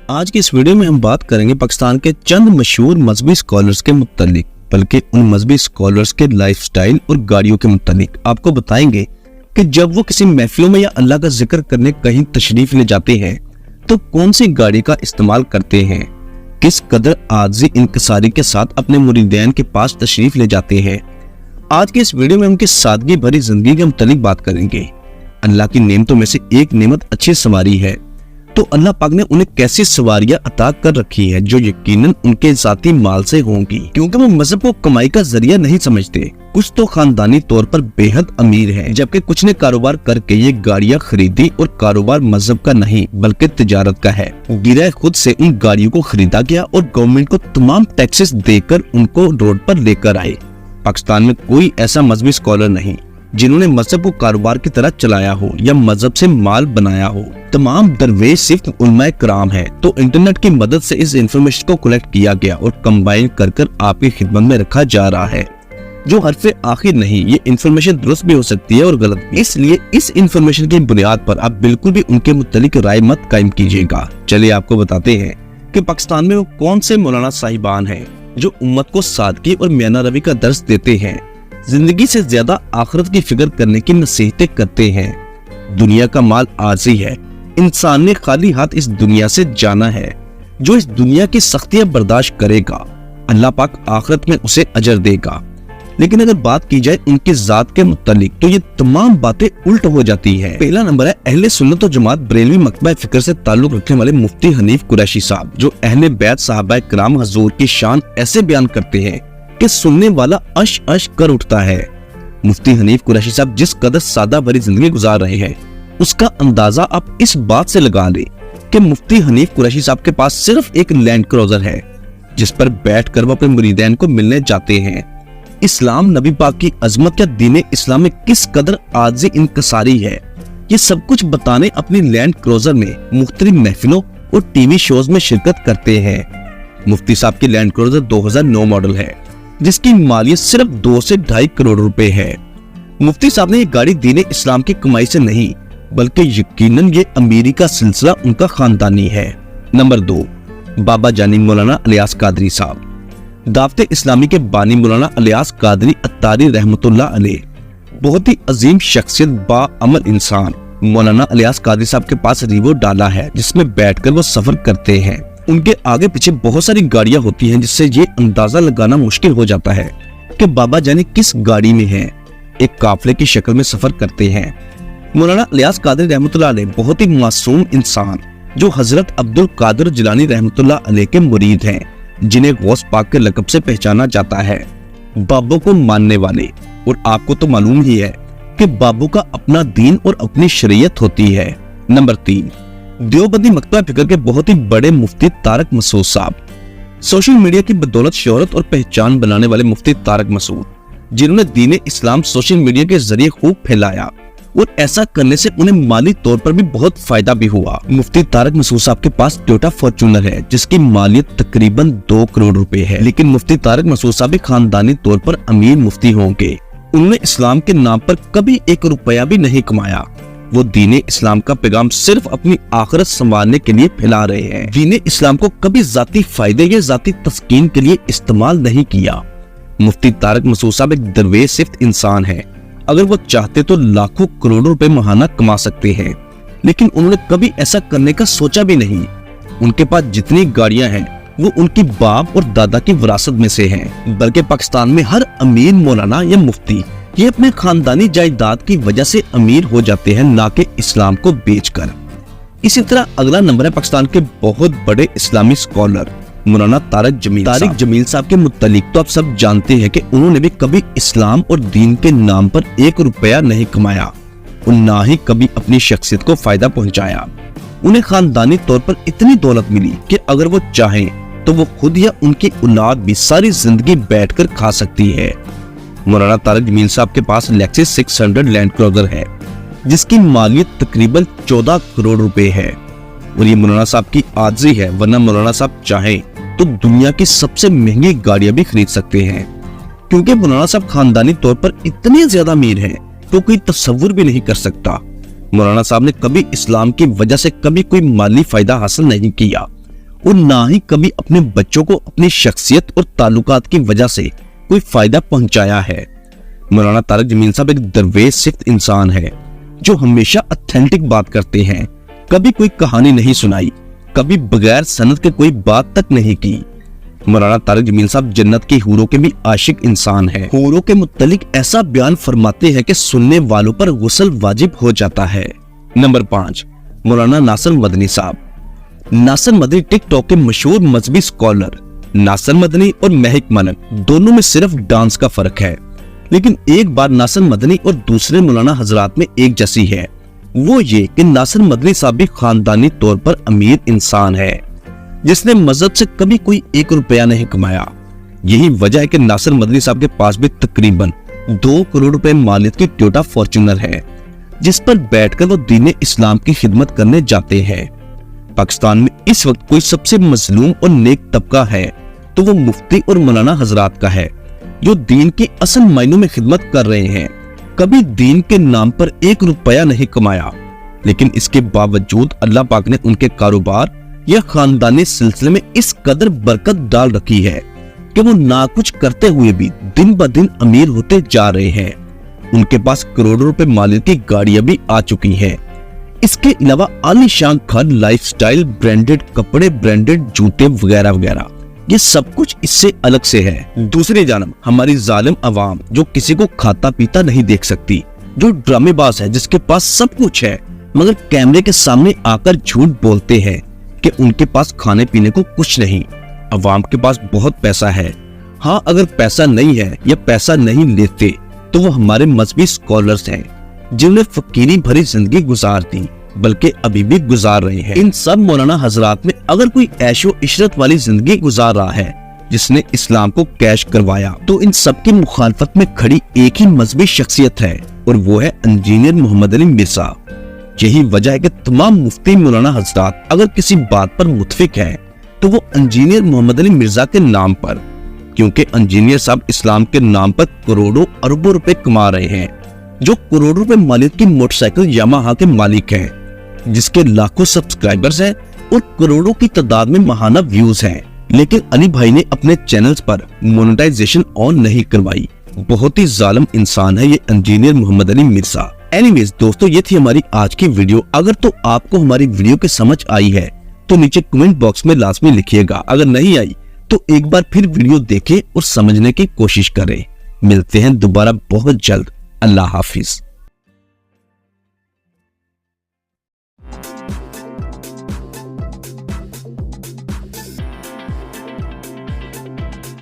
आज की इस वीडियो में हम बात करेंगे पाकिस्तान के चंद मशहूर मजहबी स्कॉलर्स के मुतालिक, बल्कि उन मजहबी स्कॉलर्स के लाइफस्टाइल और गाड़ियों के मुतालिक। आपको बताएंगे कि जब वो किसी महफिलों में या अल्लाह का जिक्र करने कहीं तशरीफ ले जाते हैं तो कौन सी गाड़ी का इस्तेमाल करते हैं, किस कदर आजिज़ी इंकिसारी के साथ अपने मुरीदैन के पास तशरीफ ले जाते हैं। आज के इस वीडियो में उनकी सादगी भरी जिंदगी के मुतालिक बात करेंगे। अल्लाह की नेमतों में से एक नेमत अच्छी सवारी है, तो अल्लाह पाक ने उन्हें कैसी सवारियां अता कर रखी है जो यकीनन उनके ज़ाती माल से होंगी, क्योंकि वो मजहब को कमाई का जरिया नहीं समझते। कुछ तो खानदानी तौर पर बेहद अमीर हैं, जबकि कुछ ने कारोबार करके ये गाड़ियां खरीदी और कारोबार मजहब का नहीं बल्कि तिजारत का है। गिरह खुद से उन गाड़ियों को खरीदा गया और गवर्नमेंट को तमाम टैक्सेस देकर उनको रोड पर लेकर आए। पाकिस्तान में कोई ऐसा मजहबी स्कॉलर नहीं जिन्होंने मजहब को कारोबार की तरह चलाया हो या मजहब से माल बनाया हो। तमाम दरवेश सिर्फ उलमाए कराम है, तो इंटरनेट की मदद से इस इंफॉर्मेशन को कलेक्ट किया गया और कंबाइन कर आपकी खिदमत में रखा जा रहा है। जो हरफे आखिर नहीं, ये इंफॉर्मेशन दुरुस्त भी हो सकती है और गलत भी। इसलिए इस इंफॉर्मेशन की बुनियाद पर आप बिल्कुल भी उनके मुतालिक राय मत कायम कीजिएगा। चलिए आपको बताते हैं कि पाकिस्तान में वो कौन से मौलाना साहिबान हैं जो उम्मत को सादगी और मियाना रवि का दर्स देते हैं, जिंदगी से ज्यादा आखिरत की फिक्र करने की नसीहतें करते हैं। दुनिया का माल आरज़ी है, इंसान ने खाली हाथ इस दुनिया से जाना है। जो इस दुनिया की सख्तियां बर्दाश्त करेगा अल्लाह पाक आखिरत में उसे अजर देगा। लेकिन अगर बात की जाए उनकी जात के मुतालिक तो ये तमाम बातें उल्ट हो जाती है। पहला नंबर है अहले सुन्नत व जमात बरेलवी मकतबा फिक्र से ताल्लुक रखने वाले मुफ्ती हनीफ कुरैशी साहब, जो अहले बैत साहबा किराम हजूर की शान ऐसे बयान करते हैं कि सुनने वाला अश अश कर उठता है। मुफ्ती हनीफ कुरैशी साहब जिस कदर सादा भरी जिंदगी गुजार रहे हैं उसका अंदाजा आप इस बात से लगा लें कि मुफ्ती हनीफ कुरैशी साहब के पास सिर्फ एक लैंड क्रूजर है जिस पर बैठकर वो अपने मुरीदैन को मिलने जाते हैं। इस्लाम नबी पाक की अजमत या दीन इस्लाम में किस कदर आजिज़ी इंकिसारी है, ये सब कुछ बताने अपनी लैंड क्रूजर में मुख्तलिफ महफिलों और टीवी शोज में शिरकत करते हैं। मुफ्ती साहब की लैंड क्रूजर 2009 मॉडल है जिसकी मालियत सिर्फ 2 से 2.5 करोड़ रुपए है। मुफ्ती साहब ने ये गाड़ी दीन इस्लाम की कमाई से नहीं बल्कि यकीनन ये अमीरी का सिलसिला उनका खानदानी है। नंबर 2, बाबा जानी मौलाना अलियास कादरी साहब, दावते इस्लामी के बानी मौलाना अलियास कादरी अत्तारी रहमतुल्लाह अलैह, बहुत ही अजीम शख्सियत, बाअमल इंसान। मौलाना अलियास कादरी साहब के पास रिवो डाला है जिसमें बैठकर वो सफर करते हैं। उनके आगे पीछे बहुत सारी गाड़ियां होती हैं जिससे ये अंदाजा लगाना मुश्किल हो जाता है कि बाबा जानी किस गाड़ी में हैं। एक काफले की शक्ल में सफर करते हैं। मौलाना अलियास कादरी रहमतुल्लाह अलैह बहुत ही मासूम इंसान जो हजरत अब्दुल कादिर जिलानी रहमतुल्लाह अलैह के मुरीद हैं, जिन्हें गौस पाक के लक़ब से पहचाना जाता है। बाबों को मानने वाले, और आपको तो मालूम ही है कि बाबों का अपना दीन और अपनी शरीयत होती है। नंबर 3, देवबंदी मकतबा फिक्र के बहुत ही बड़े मुफ्ती तारक मसूद साहब, सोशल मीडिया की बदौलत शोहरत और पहचान बनाने वाले मुफ्ती तारक मसूद, जिन्होंने दीन इस्लाम सोशल मीडिया के जरिए खूब फैलाया और ऐसा करने से उन्हें माली तौर पर भी बहुत फायदा भी हुआ। मुफ्ती तारक मसूद साहब के पास टोयोटा फॉर्च्यूनर है जिसकी मालियत तकरीबन 2 करोड़ रुपए है। लेकिन मुफ्ती तारक मसूद साहब भी खानदानी तौर पर अमीर मुफ्ती होंगे। उन्होंने इस्लाम के नाम पर कभी 1 रुपया भी नहीं कमाया। वो दीन इस्लाम का पैगाम सिर्फ अपनी आखिरत संवारने के लिए फैला रहे हैं। दीन इस्लाम को कभी जाती फायदे या जाती तस्कीन के लिए इस्तेमाल नहीं किया। मुफ्ती तारक मसूद साहब एक दरवेश सिर्फ इंसान है। अगर वो चाहते तो लाखों करोड़ों रुपए महाना कमा सकते हैं, लेकिन उन्होंने कभी ऐसा करने का सोचा भी नहीं। उनके पास जितनी गाड़ियां हैं वो उनकी बाप और दादा की विरासत में से हैं। बल्कि पाकिस्तान में हर अमीर मौलाना या मुफ्ती ये अपने खानदानी जायदाद की वजह से अमीर हो जाते हैं, ना कि इस्लाम को बेचकर। इसी तरह अगला नंबर है पाकिस्तान के बहुत बड़े इस्लामी स्कॉलर मौलाना तारिक जमील साहब के मुतालिक तो आप सब जानते हैं कि उन्होंने भी कभी इस्लाम और दीन के नाम पर 1 रुपया नहीं कमाया और ना ही कभी अपनी शख्सियत को फायदा पहुंचाया। उन्हें खानदानी तौर पर इतनी दौलत मिली कि अगर वो चाहें तो वो खुद या उनकी औलाद भी सारी जिंदगी बैठकर खा सकती है। मौलाना तारिक जमील साहब के पास लेक्सिस 600 लैंड क्रूजर है जिसकी मालियत तकरीबन 14 करोड़ रुपए है और ये मौलाना साहब की आजिज़ी है, वरना मौलाना साहब चाहें तो दुनिया की सबसे महंगी गाड़ियां भी खरीद सकते हैं। क्योंकि मौलाना साहब खानदानी तौर पर इतने ज्यादा अमीर हैं तो कोई तस्वुर भी नहीं कर सकता। मौलाना साहब ने कभी इस्लाम की वजह से कभी कोई माली फायदा हासिल नहीं किया, और ना ही कभी अपने बच्चों को अपनी शख्सियत और ताल्लुकात की वजह से कोई फायदा पहुंचाया है। मौलाना तारिक जमील साहब एक दरवेश सिफ्त इंसान है जो हमेशा ऑथेंटिक बात करते हैं। कभी कोई कहानी नहीं सुनाई, कभी बगैर सनद के कोई बात तक नहीं की। मौलाना तारिक जमील साहब जन्नत की हूरों के भी आशिक इंसान है। हूरों के मुत्तलिक ऐसा बयान फरमाते हैं कि सुनने वालों पर गुस्ल वाजिब हो जाता है। नंबर 5, मौलाना नासिर मदनी साहब। नासिर मदनी टिकटॉक के मशहूर मजहबी स्कॉलर। नासिर मदनी और महक मनक दोनों में सिर्फ डांस का फर्क है, लेकिन एक बात नासिर मदनी और दूसरे मौलाना हजरात में एक जैसी है, वो ये कि नासिर मदनी साहब भी खानदानी तौर पर अमीर इंसान है जिसने मजहब से कभी कोई 1 रुपया नहीं कमाया। यही वजह है कि नासिर मदनी साहब के पास भी तकरीबन 2 करोड़ रुपए मालियत की टोयोटा फॉर्च्यूनर है जिस पर बैठकर वो दीन इस्लाम की खिदमत करने जाते हैं। पाकिस्तान में इस वक्त कोई सबसे मजलूम और नेक तबका है तो वो मुफ्ती और मौलाना हजरात का है, जो दीन की असल मायनों में खिदमत कर रहे हैं। कभी दीन के नाम पर 1 रुपया नहीं कमाया, लेकिन इसके बावजूद अल्लाह पाक ने उनके कारोबार या खानदानी सिलसिले में इस कदर बरकत डाल रखी है कि वो ना कुछ करते हुए भी दिन ब दिन अमीर होते जा रहे हैं। उनके पास करोड़ों रुपए मालियत की गाड़ियां भी आ चुकी हैं। इसके अलावा आलीशान घर, लाइफस्टाइल, ब्रांडेड कपड़े, ब्रांडेड जूते वगैरह वगैरह, ये सब कुछ इससे अलग से है। दूसरी जानब हमारी जालिम अवाम जो किसी को खाता पीता नहीं देख सकती, जो ड्रामेबाज है, जिसके पास सब कुछ है मगर कैमरे के सामने आकर झूठ बोलते हैं कि उनके पास खाने पीने को कुछ नहीं। अवाम के पास बहुत पैसा है। हाँ, अगर पैसा नहीं है या पैसा नहीं लेते तो वो हमारे मजहबी स्कॉलर्स हैं जिन्होंने फकीरी भरी जिंदगी गुजार दी, बल्कि अभी भी गुजार रहे हैं। इन सब मौलाना हजरात में अगर कोई ऐशो इशरत वाली जिंदगी गुजार रहा है जिसने इस्लाम को कैश करवाया, तो इन सब की मुखालफत में खड़ी एक ही मजहबी शख्सियत है और वो है इंजीनियर मोहम्मद अली मिर्जा। यही वजह है कि तमाम मुफ्ती मौलाना हजरात अगर किसी बात पर मुत्फिक है तो वो इंजीनियर मोहम्मद अली मिर्जा के नाम पर, क्योंकि इंजीनियर साहब इस्लाम के नाम पर करोड़ों अरबों रुपए कमा रहे हैं, जो करोड़ों रुपए मालिक की मोटरसाइकिल यामाहा के मालिक हैं, जिसके लाखों सब्सक्राइबर्स हैं और करोड़ों की तादाद में माहाना व्यूज हैं। लेकिन अली भाई ने अपने चैनल्स पर मोनेटाइजेशन ऑन नहीं करवाई। बहुत ही जालिम इंसान है ये इंजीनियर मोहम्मद अली मिर्जा। एनीवेज दोस्तों, ये थी हमारी आज की वीडियो। अगर तो आपको हमारी वीडियो की समझ आई है तो नीचे कमेंट बॉक्स में लाजमी लिखिएगा। अगर नहीं आई तो एक बार फिर वीडियो देखें और समझने की कोशिश करें। मिलते हैं दोबारा बहुत जल्द। अल्लाह हाफिज।